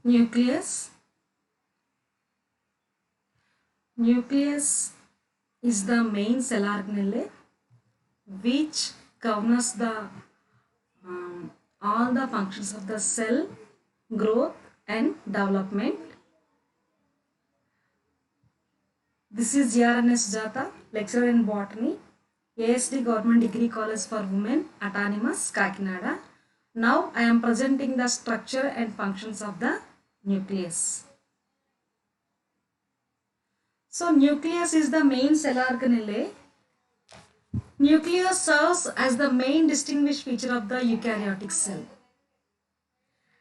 Nucleus. Nucleus is the main cell organelle which governs the all the functions of the cell growth and development. This is GRNS Jata, lecturer in botany, ASD Government Degree College for Women, Autonomous, Kakinada. Now I am presenting the structure and functions of the nucleus. So nucleus is the main cell organelle. Nucleus serves as the main distinguished feature of the eukaryotic cell.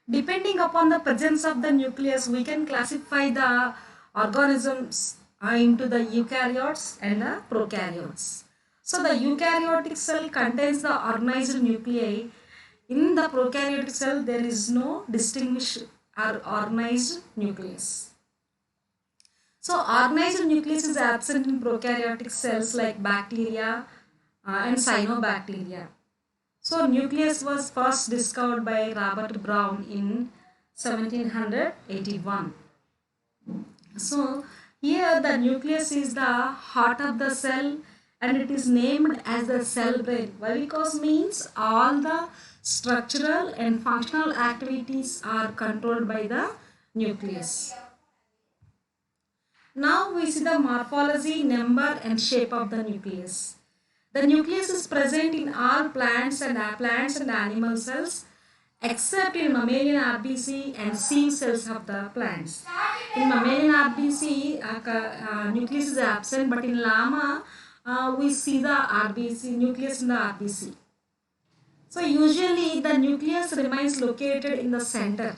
Depending upon the presence of the nucleus, we can classify the organisms into the eukaryotes and the prokaryotes. So the eukaryotic cell contains the organized nuclei. In the prokaryotic cell, there is no distinguished or organized nucleus. So organized nucleus is absent in prokaryotic cells like bacteria and cyanobacteria. So nucleus was first discovered by Robert Brown in 1781. So here the nucleus is the heart of the cell and it is named as the cell brain. Why? Because means all the structural and functional activities are controlled by the nucleus. Now we see the morphology, number and shape of the nucleus. The nucleus is present in all plants and animal cells except in mammalian RBC and sieve cells of the plants. In mammalian RBC, nucleus is absent, but in llama, we see the RBC nucleus in the RBC. So usually the nucleus remains located in the center,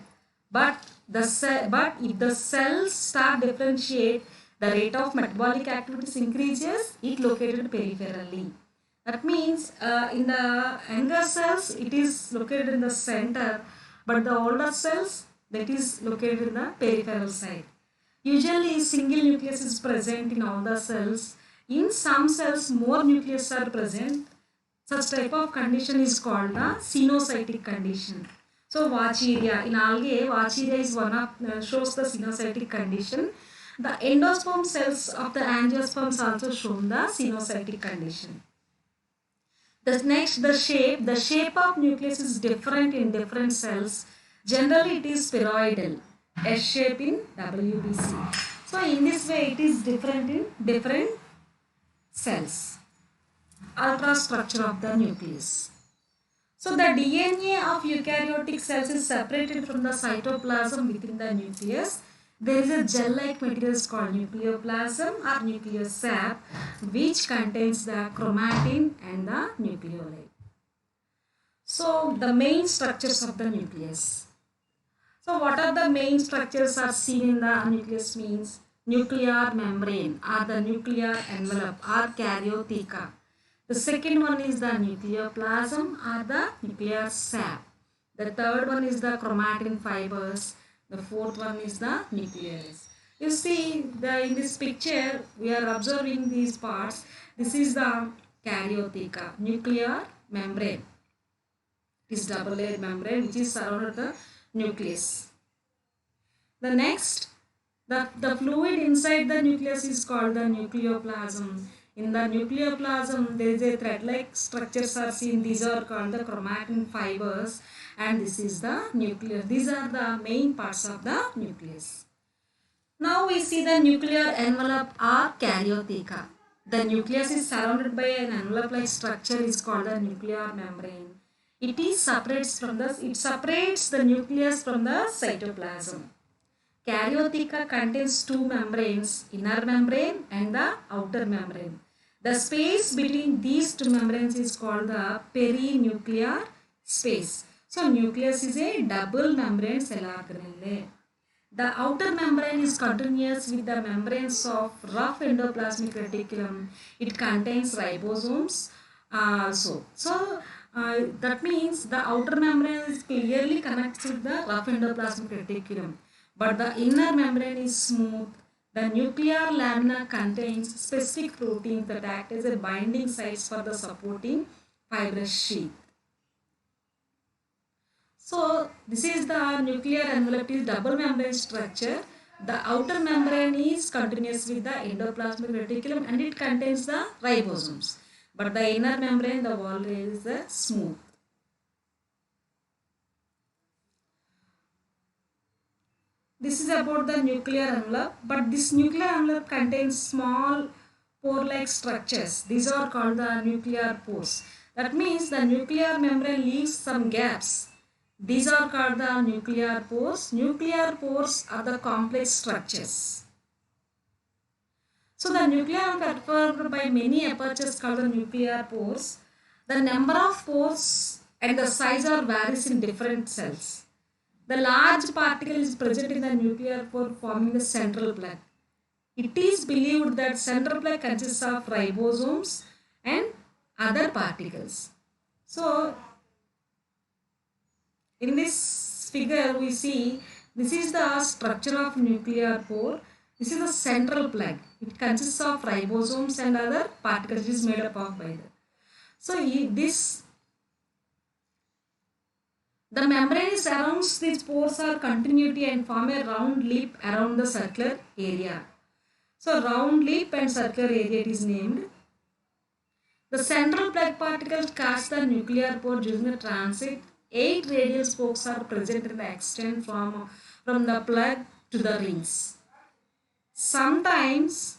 but if the cells start differentiate, the rate of metabolic activities increases. It located peripherally. That means in the younger cells it is located in the center, but the older cells that is located in the peripheral side. Usually single nucleus is present in all the cells. In some cells more nucleus are present. Such type of condition is called the cenocytic condition. So Wachiria, in algae, Wachiria is one of shows the cenocytic condition. The endosperm cells of the angiosperms also show the cenocytic condition. The shape of nucleus is different in different cells. Generally, it is spheroidal, S shape in WBC. So, in this way, it is different in different cells. Ultrastructure of the nucleus. So, the DNA of eukaryotic cells is separated from the cytoplasm within the nucleus. There is a gel-like material called nucleoplasm or nucleus sap which contains the chromatin and the nucleoli. So the main structures of the nucleus. So what are the main structures are seen in the nucleus means nuclear membrane or the nuclear envelope or karyotheca. The second one is the nucleoplasm or the nuclear sap. The third one is the chromatin fibers. The fourth one is the nucleus. You see in this picture we are observing these parts. This is the karyotheca, nuclear membrane. It is double layer membrane which is surrounded the nucleus. The next, the fluid inside the nucleus is called the nucleoplasm. In the nucleoplasm, there is a thread-like structures are seen. These are called the chromatin fibers, and this is the nucleus. These are the main parts of the nucleus. Now we see the nuclear envelope or karyotheca. The nucleus is surrounded by an envelope-like structure is called the nuclear membrane. It separates the nucleus from the cytoplasm. Karyotheca contains two membranes, inner membrane and the outer membrane. The space between these two membranes is called the perinuclear space. So nucleus is a double membrane cell organelle. The outer membrane is continuous with the membranes of rough endoplasmic reticulum. It contains ribosomes also. So that means the outer membrane is clearly connected with the rough endoplasmic reticulum. But the inner membrane is smooth. The nuclear lamina contains specific proteins that act as a binding sites for the supporting fibrous sheath. So this is the nuclear envelope is double membrane structure. The outer membrane is continuous with the endoplasmic reticulum and it contains the ribosomes. But the inner membrane, the wall is the smooth. This is about the nuclear envelope, but this nuclear envelope contains small pore-like structures. These are called the nuclear pores. That means the nuclear membrane leaves some gaps. These are called the nuclear pores. Nuclear pores are the complex structures. So the nuclear envelope performed by many apertures called the nuclear pores. The number of pores and the size are varies in different cells. The large particle is present in the nuclear pore forming the central plug. It is believed that central plug consists of ribosomes and other particles. So, in this figure we see this is the structure of nuclear pore. This is the central plug. It consists of ribosomes and other particles. It is made up of by the. So, the membrane surrounds these pores are continuity and form a round lip around the circular area. So round lip and circular area it is named. The central plug particles catch the nuclear pore during the transit. 8 radial spokes are present in the extent from the plug to the rings. Sometimes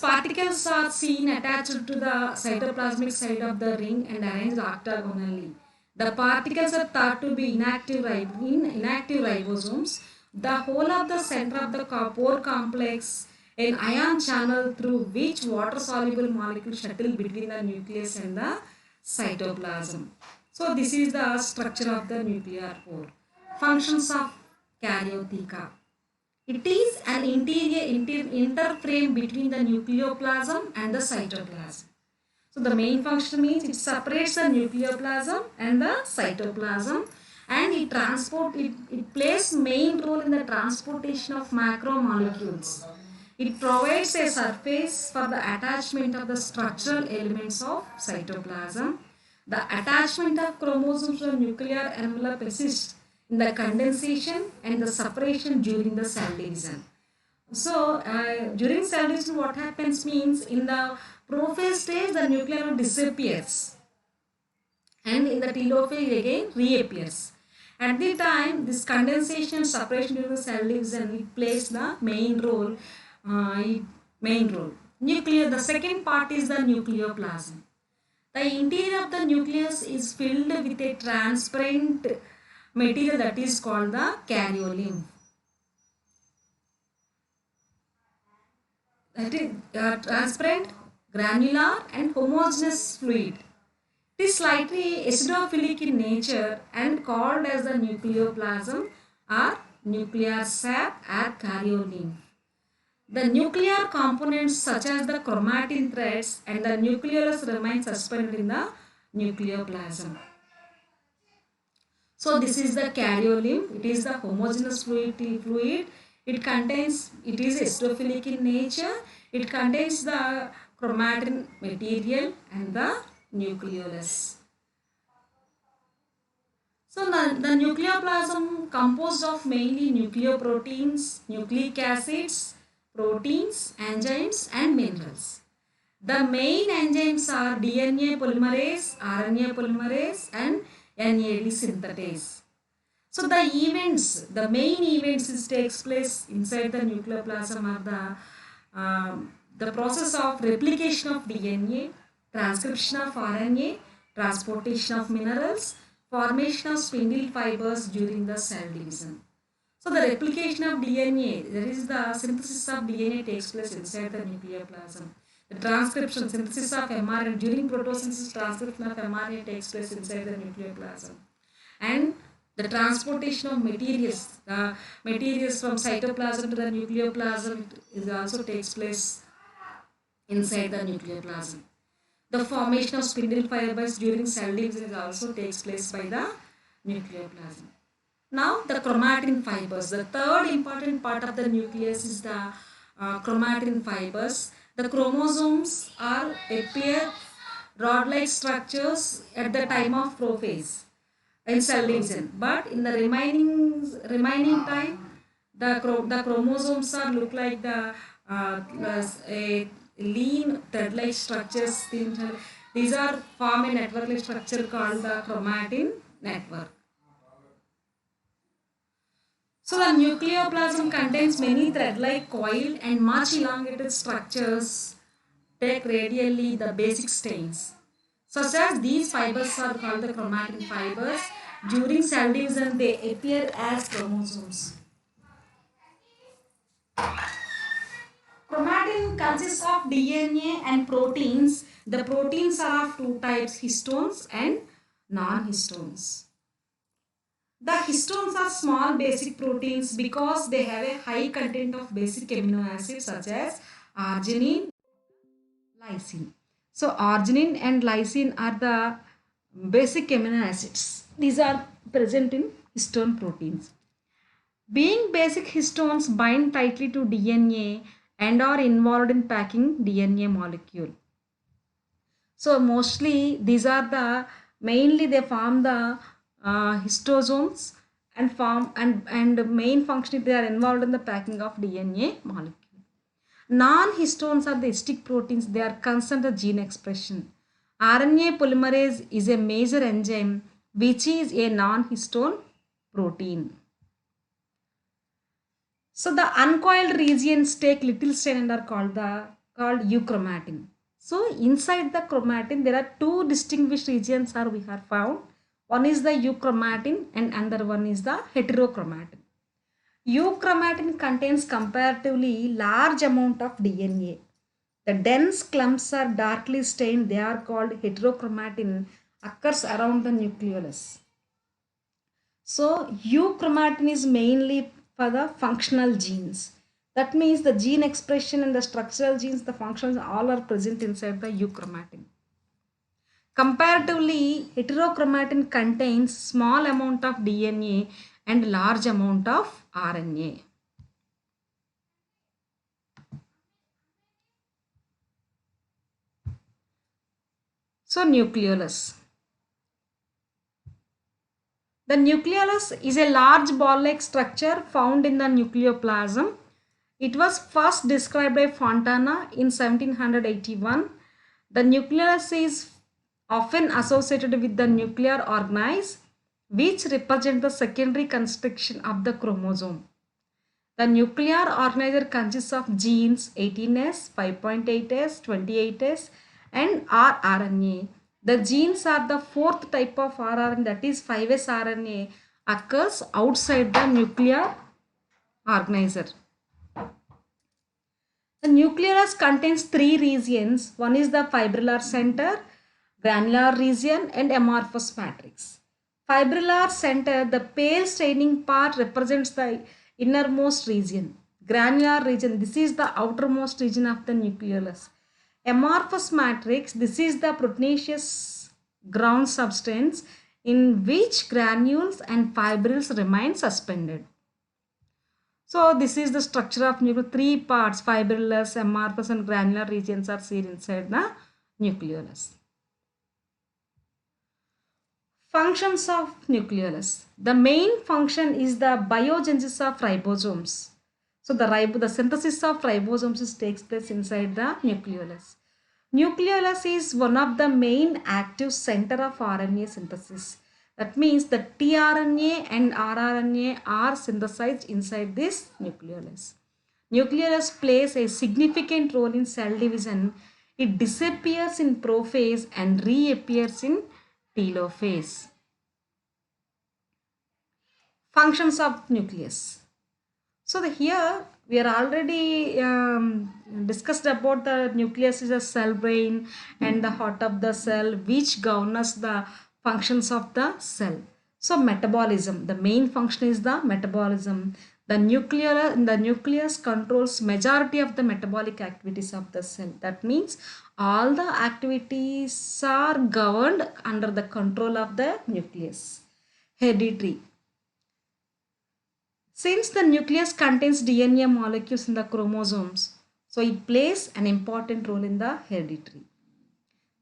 particles are seen attached to the cytoplasmic side of the ring and arranged octagonally. The particles are thought to be inactive ribosomes. The whole of the center of the pore complex, an ion channel through which water-soluble molecules shuttle between the nucleus and the cytoplasm. So this is the structure of the nuclear pore. Functions of karyotheca. It is an interior interframe between the nucleoplasm and the cytoplasm. So the main function means it separates the nucleoplasm and the cytoplasm and it plays main role in the transportation of macromolecules. It provides a surface for the attachment of the structural elements of cytoplasm. The attachment of chromosomes to the nuclear envelope assists in the condensation and the separation during the cell division. So, during cell division, what happens means in the prophase stage, the nuclear disappears, and in the telophase again reappears. At the time, this condensation separation during the cell division it plays the main role. The second part is the nucleoplasm. The interior of the nucleus is filled with a transparent material that is called the karyolymph. That is transparent, granular and homogeneous fluid. It is slightly acidophilic in nature and called as the nucleoplasm or nuclear sap or karyolymph. The nuclear components such as the chromatin threads and the nucleolus remain suspended in the nucleoplasm. So this is the karyolymph. It is the homogeneous fluid. It is acidophilic in nature. It contains the chromatin material and the nucleolus. So the nucleoplasm composed of mainly nucleoproteins, nucleic acids, proteins, enzymes and minerals. The main enzymes are DNA polymerase, RNA polymerase and NAD synthetase. So the main events takes place inside the nucleoplasm are the process of replication of DNA, transcription of RNA, transportation of minerals, formation of spindle fibers during the cell division. So the replication of DNA, there is the synthesis of DNA takes place inside the nucleoplasm. The transcription, synthesis of mRNA, during protosynthesis, transcription of mRNA takes place inside the nucleoplasm. And the transportation of materials from cytoplasm to the nucleoplasm also takes place inside the nucleoplasm. The formation of spindle fibers during cell division also takes place by the nucleoplasm. Now the chromatin fibers. The third important part of the nucleus is the chromatin fibers. The chromosomes appear rod-like structures at the time of prophase in cell division, but in the remaining time, the chromosomes are look like the a lean thread-like structures. These are form a network-like structure called the chromatin network. So the nucleoplasm contains many thread-like coiled and much elongated structures take radially the basic stains. Such as these fibers are called the chromatin fibers. During cell division, they appear as chromosomes. Chromatin consists of DNA and proteins. The proteins are of two types, histones and non-histones. The histones are small basic proteins because they have a high content of basic amino acids such as arginine, lysine. So arginine and lysine are the basic amino acids. These are present in histone proteins. Being basic histones bind tightly to DNA and are involved in packing DNA molecule. So mostly these are the mainly they form the histosomes and form and main function they are involved in the packing of DNA molecule. Non-histones are the stick proteins. They are concerned with gene expression. RNA polymerase is a major enzyme which is a non-histone protein. So the uncoiled regions take little stain and are called euchromatin. So inside the chromatin there are two distinguished regions are we have found. One is the euchromatin and another one is the heterochromatin. Euchromatin contains comparatively large amount of DNA. The dense clumps are darkly stained. They are called heterochromatin. Occurs around the nucleolus. So euchromatin is mainly for the functional genes. That means the gene expression and the structural genes, the functions all are present inside the euchromatin. Comparatively, heterochromatin contains small amount of DNA and large amount of RNA. So nucleolus. The nucleolus is a large ball-like structure found in the nucleoplasm. It was first described by Fontana in 1781. The nucleolus is often associated with the nuclear organoids, which represent the secondary construction of the chromosome. The nuclear organizer consists of genes 18S, 5.8S, 28S and rRNA. The genes are the fourth type of rRNA, that is 5S RNA occurs outside the nuclear organizer. The nucleolus contains three regions. One is the fibrillar center, granular region and amorphous matrix. Fibrillar center, the pale staining part represents the innermost region. Granular region, this is the outermost region of the nucleolus. Amorphous matrix, this is the proteinaceous ground substance in which granules and fibrils remain suspended. So this is the structure of nucleus. Three parts, fibrillous, amorphous and granular regions are seen inside the nucleolus. Functions of nucleolus. The main function is the biogenesis of ribosomes. So the synthesis of ribosomes takes place inside the nucleolus. Nucleolus is one of the main active center of RNA synthesis. That means the tRNA and rRNA are synthesized inside this nucleolus. Nucleolus plays a significant role in cell division. It disappears in prophase and reappears in telophase. Functions of nucleus. So here we are already discussed about the nucleus is a cell brain and the heart of the cell which governs the functions of the cell. So metabolism, the main function is the metabolism. The nucleus controls majority of the metabolic activities of the cell. That means all the activities are governed under the control of the nucleus. Hereditary. Since the nucleus contains DNA molecules in the chromosomes, so it plays an important role in the hereditary.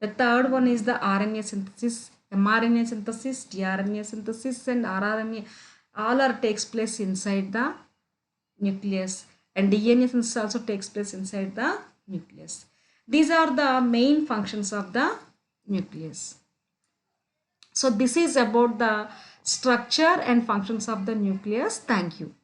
The third one is the RNA synthesis, mRNA synthesis, tRNA synthesis, and rRNA. All are takes place inside the nucleus, and DNA synthesis also takes place inside the nucleus. These are the main functions of the nucleus. So this is about the structure and functions of the nucleus. Thank you.